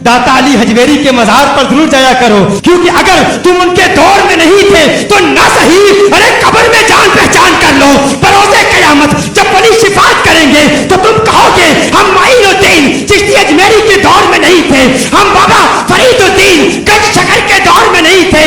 दाता अली हजवेरी के मजार पर जरूर जाया करो, क्योंकि अगर तुम उनके दौर में नहीं थे तो ना सही अरे कब्र में जान पहचान कर लो। बरोज़े क़यामत जब वली शिफात करेंगे तो तुम कहोगे हम माइनुद्दीन चिश्ती अजमेरी के दौर में नहीं थे, हम बाबा फरीदुद्दीन गंज शकर के दौर में नहीं थे।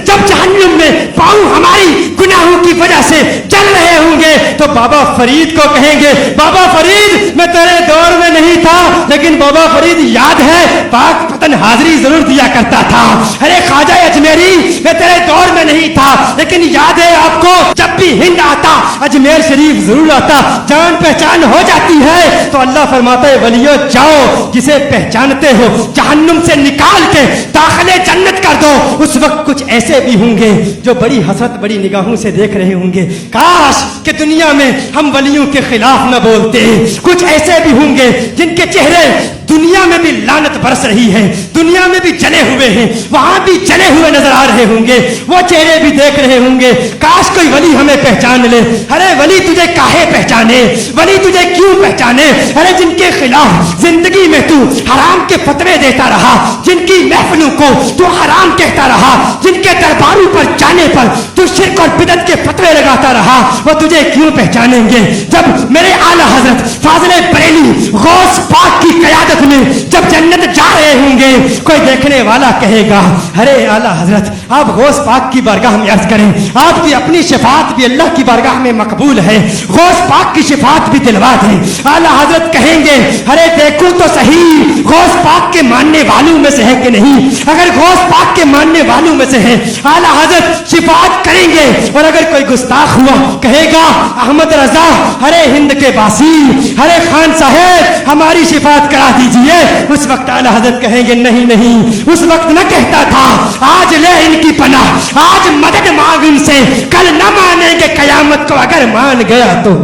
जब जहन्नुम में पाँव हमारी गुनाहों की वजह से जल रहे होंगे तो बाबा फरीद को कहेंगे बाबा फरीद मैं तेरे दौर में नहीं था, लेकिन बाबा फरीद याद है पाक पतन हाजिरी जरूर दिया करता था। अरे ख्वाजा अजमेरी मैं तेरे दौर में नहीं था, लेकिन याद है आपको जब भी हिंद आता अजमेर शरीफ जरूर आता, जान पहचान हो जाती है। तो अल्लाह फरमाता है वलियो जाओ जिसे पहचानते हो जहन्नुम से निकाल के दाखिले जन्नत कर दो। उस वक्त कुछ ऐसे भी होंगे जो बड़ी हसरत बड़ी निगाहों से देख रहे होंगे, काश कि दुनिया में हम वलियों के खिलाफ न बोलते। कुछ ऐसे भी होंगे जिनके चेहरे दुनिया में भी लानत बरस रही है, दुनिया में भी जले हुए हैं, वहां भी जले हुए नजर आ रहे होंगे, वो चेहरे भी देख रहे होंगे काश कोई वली हमें पहचान ले। अरे वली तुझे काहे पहचाने, वली तुझे क्यों पहचाने? अरे जिनके खिलाफ जिंदगी में तू हराम के फतवे देता रहा, जिनकी महफिलों को तू हराम कहता रहा, जिनके दरबारों पर जाने पर तू शिर्क और बिदअत के फतवे लगाता रहा, वो तुझे क्यों पहचानेंगे? जब मेरे आला हजरत फाजिल बरेली गौस पाक की क़यादत में जब जन्नत जा रहे होंगे, कोई देखने वाला कहेगा अरे आला हजरत आप गौस पाक की बारगाह में अर्ज करें, आपकी अपनी शिफात भी अल्लाह की बारगाह में मकबूल है, गौस पाक की शिफात भी दिलवा दें। आला हजरत कहेंगे अरे देखो तो सही गौस पाक के मानने वालों में से है कि नहीं। अगर गौस पाक के मानने वालों में से है आला हजरत शिफात करेंगे, और अगर कोई गुस्ताख हुआ कहेगा अहमद रजा अरे हिंद के बासी अरे खान साहब हमारी शिफात करा दीजिए, उस वक्त आला हजरत कहेंगे नहीं नहीं, उस वक्त न कहता था आज ले इनकी पनाह, आज मदद मांग इनसे, कल न मानेंगे कयामत को अगर मान गया तो।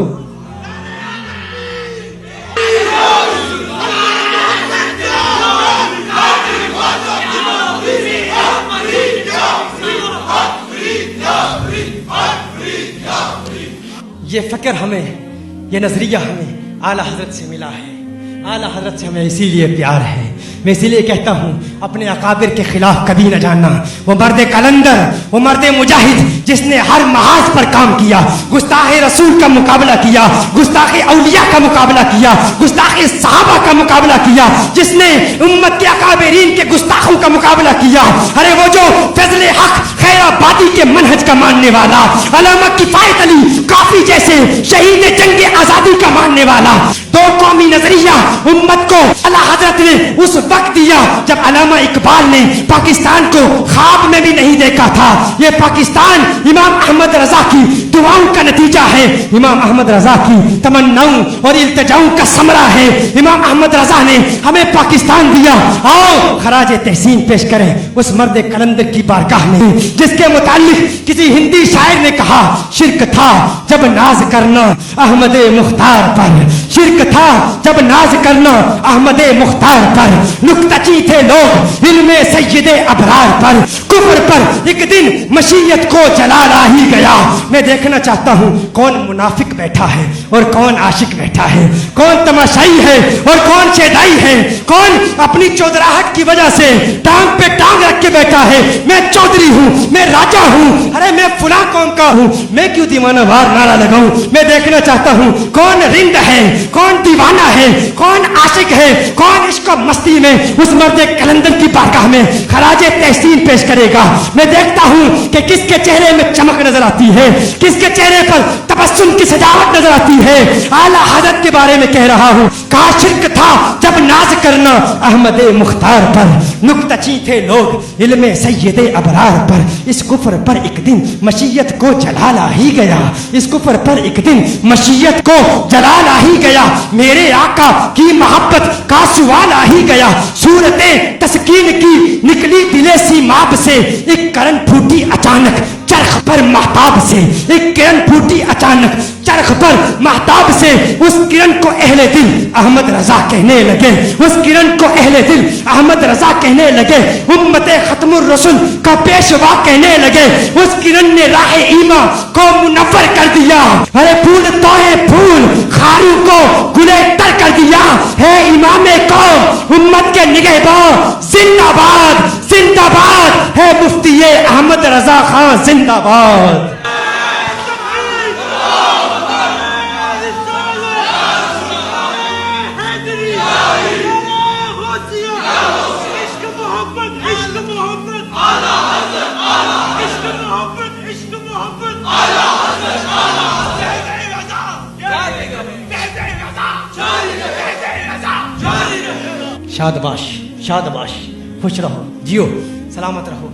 ये फिक्र हमें, ये नजरिया हमें आला हजरत से मिला है, आला हजरत से हमें इसीलिए प्यार है। मैं इसीलिए कहता हूँ अपने अकाबिर के खिलाफ कभी न जाना। वो मर्द कलंदर, वो मर्द मुजाहिद जिसने हर महाज पर काम किया, गुस्ताखे रसूल का मुकाबला किया, गुस्ताखे औलिया का मुकाबला किया, गुस्ताखे सहाबा का मुकाबला किया, जिसने उम्मत के अकाबिरीन के गुस्ताखों का मुकाबला किया। अरे वो जो फजले हक खैराबादी के मनहज का मानने वाला, अल्लामा किफायत अली काफी जैसे शहीद जंग आजादी का मानने वाला, दो कौमी नजरिया उम्मत को आला हजरत ने उस वक्त दिया जब अल्लामा इकबाल ने पाकिस्तान को ख्वाब में भी नहीं देखा था। ये पाकिस्तान इमाम अहमद रजा की दुआओं का नतीजा है, इमाम अहमद रजा की तमन्नाओं और इल्तिजाओं का समरा है। इमाम अहमद रजा ने हमें पाकिस्तान दिया। आओ खराज तहसीन पेश करें उस मर्द कलंदर की बारगाह में जिसके मुतालिक किसी हिंदी शायर ने कहा शिर्क था जब नाज करना अहमद मुख्तार पर, शिर्क था जब नाज करना अहमद मुख्तार पर, नुक्तची थे लोग इल्मे सैयदे अबरार पर, कुफ्र पर एक दिन मशीयत को जलाला ही गया। मैं देखना चाहता हूँ कौन मुनाफिक बैठा है और कौन आशिक बैठा है, कौन तमाशाई है और कौन शेदाई है, कौन अपनी चौधराहट की वजह से टांग पे टांग रख के बैठा है। मैं चौधरी हूँ, मैं राजा हूँ, अरे मैं फुला कौम का हूँ, मैं क्यों दीवाना वार नारा लगाऊं। मैं देखना चाहता हूँ कौन रिंद है, कौन दीवाना है, कौन आशिक है, कौन इश्क मस्ती में उस मर्द कलंदर की बारगाह में खराजे तहसीन पेश करेगा। मैं देखता हूँ कि किसके चेहरे में चमक नजर आती है, किसके चेहरे पर तबस्सुम की सजावट नजर आती है। आला हजरत के बारे में कह रहा हूँ कहा शिर्क था जब नाज करना अहमद मुख्तार पर, नुक्तची थे लोग इल्मे सैयदे अबरार पर, इस कुफ्र पर एक दिन मशीयत को जलाला ही गया, इस कुफ्र पर एक दिन मशीयत को जलाला ही गया। मेरे आका की मोहब्बत का सवाल आ ही गया, सूरतें तस्कीन की निकली दिले सीमाब से, एक करन फूटी अचानक चरख पर महताब से, एक किरण फूटी अचानक चरख पर महताब से। उस किरण को अहले दिल अहमद रजा कहने लगे, उस किरण को अहले दिल अहमद रजा कहने लगे, उम्मते खत्मुर रसूल का पेशवा कहने लगे। उस किरण ने राह ईमा को मुनव्वर कर दिया। अरे फूल तोए फूल खारू को गुले तर कर दिया है इमाम कौम उम्मत के निगहबान जिंदाबाद जिंदाबाद है मुफ्ती अहमद रजा खान जिंदाबाद शादबाश शादबाश खुश रहो जियो सलामत रहो